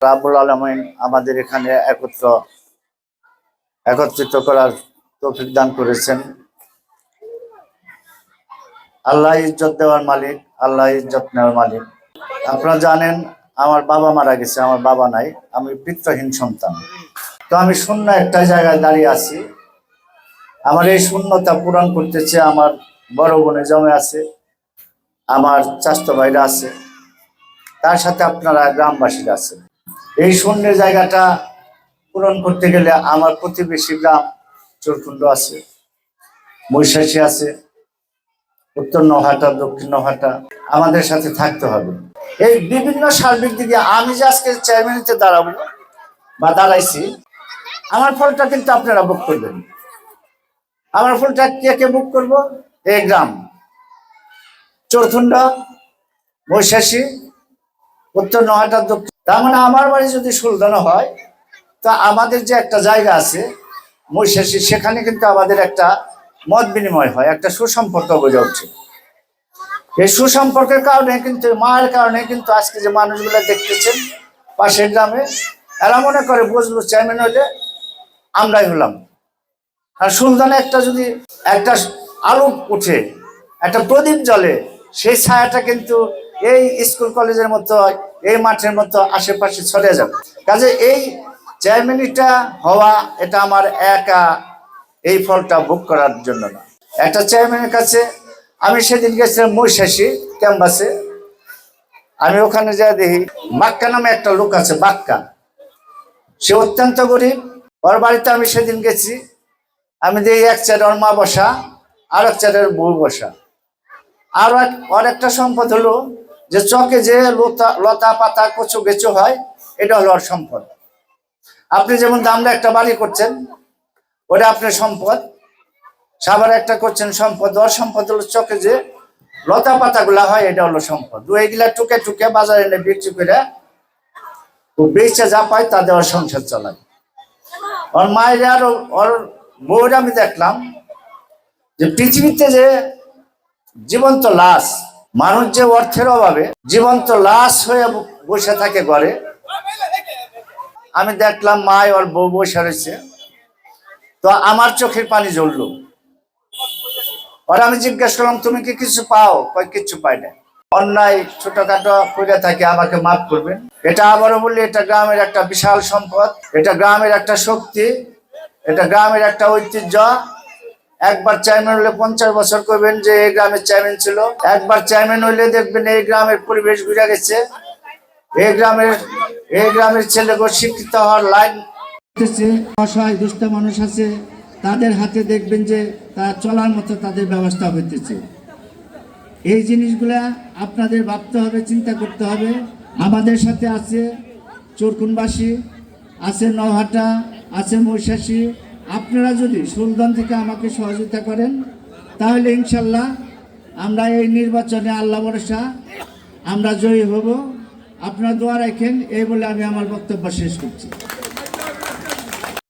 রাব্বুল আলামিন আমাদের এখানে একত্রিত করার তৌফিক দান করেছেন। আল্লাহ ইজ্জত দেওয়ার মালিক, আল্লাহ ইজ্জত নেওয়ার মালিক। আপনারা জানেন আমার বাবা মারা গেছে, আমার বাবা নাই, আমি পিতৃহীন সন্তান। তো আমি শূন্য একটা জায়গায় দাঁড়িয়ে আছি। আমার এই শূন্যতা পূরণ করতেছে আমার বড় বোনে জমে আছে, আমার চাচাতো ভাইরা আছে, তার সাথে আপনারা গ্রামবাসীরা আছেন। এই শূন্য জায়গাটা পূরণ করতে গেলে আমার প্রতিবেশী গ্রাম চরকুণ্ড আছে, মহিষাসী আছে, উত্তর নহাটা, দক্ষিণ নহাটা আমাদের সাথে থাকতে হবে। এই বিভিন্ন সার্বিক দিকে আমি যে আজকে চেয়ারম্যানিতে দাঁড়াবো বা দাঁড়াইছি, আমার ফলটা কিন্তু আপনারা ভোগ করবেন। আমার ফলটা কে ভোগ করবো? এই গ্রাম চরকুণ্ড, মহিষাসী, উত্তর নহাটা, দক্ষিণ। তার মানে আমার বাড়ি যদি সুলতানা হয়, তা আমাদের যে একটা জায়গা আছে মহিষাসী, সেখানে কিন্তু আমাদের একটা মত বিনিময় হয়, একটা সুসম্পর্ক গড়ে উঠছে। এই সুসম্পর্কের কারণে কিন্তু, মায়ের কারণে কিন্তু আজকে যে মানুষগুলো দেখতেছেন পাশের গ্রামে, এরা মনে করে বুঝলো চেয়ারম্যান হইলে আমরাই হলাম। আর সুলতানে যদি একটা আলো উঠে, একটা প্রদীপ জ্বলে, সেই ছায়াটা কিন্তু এই স্কুল কলেজের মতো, এই মাঠের মতো আশেপাশে ছড়িয়ে যাবে। কাজে এই চেয়ারম্যানিটা হওয়া, এটা আমার একা এই ফলটা ভোগ করার জন্য না। একটা চেয়ারম্যানের কাছে আমি সেদিন গেছিলাম মহিষাসী ক্যাম্পাসে। আমি ওখানে যা দেখি, বাক্কা নামে একটা লোক আছে, বাক্কা। সে অত্যন্ত গরিব। ওর বাড়িতে আমি সেদিন গেছি, আমি দেখি এক চেয়ারে ওর মা বসা, আর এক চেয়ারে বউ বসা। আর ওর একটা সম্পদ হলো যে চকে যে লতা পাতা কচু গেচু হয়, এটা হলো ওর সম্পদ। আপনি যেমন দামরা একটা বাড়ি করছেন, ওটা আপনার সম্পদ। সাবার একটা করছেন সম্পদ, ওর সম্পদ হলো চকে যে লতা পাতা গুলা হয়, এটা হলো সম্পদ। এইগুলা টুকে টুকে বাজারে এনে বিক্রি করে ও বেচে যা পায় তা দেওয়ার সংসার চালায়। ওর মায়ের আর ওর বউরা আমি দেখলাম যে পৃথিবীতে যে জীবন্ত লাশ, মানুষ যে অর্থের অভাবে জীবন্ত লাশ হয়ে বসে থাকে ঘরে, আমি দেখলাম মায় ওর বউ বসে রয়েছে। তো আমার চোখের পানি জ্বললো। ওরা আমি জিজ্ঞেস করলাম, তুমি কি কিছু পাও? কয় কিচ্ছু পাই না। অন্যায় ছোটখাটো করে থাকে, আমাকে মাফ করবেন। এটা আবারও বললি, এটা গ্রামের একটা বিশাল সম্পদ, এটা গ্রামের একটা শক্তি, এটা গ্রামের একটা ঐতিহ্য। একবার চেয়ারম্যান হলে 50 বছর করবেন যে এই গ্রামের চেয়ারম্যান ছিল। একবার চেয়ারম্যান হইলে দেখবেন এই গ্রামের পরিবেশ ঘুরে গেছে। এই গ্রামের ছেলেগুলো শিক্ষিত হওয়ার লাইন। অসহায় দুষ্ট মানুষ আছে, তাদের হাতে দেখবেন যে তারা চলার মতো তাদের ব্যবস্থা হইতেছে। এই জিনিসগুলা আপনাদের ভাবতে হবে, চিন্তা করতে হবে। আমাদের সাথে আছে চরকুনবাসী, আছে নহাটা, আছে মহিষাসী। আপনারা যদি সুলতান থেকে আমাকে সহযোগিতা করেন, তাহলে ইনশাল্লাহ আমরা এই নির্বাচনে আল্লাহ ভরসা আমরা জয়ী হব। আপনারা দোয়া রাখেন, এই বলে আমি আমার বক্তব্য শেষ করছি।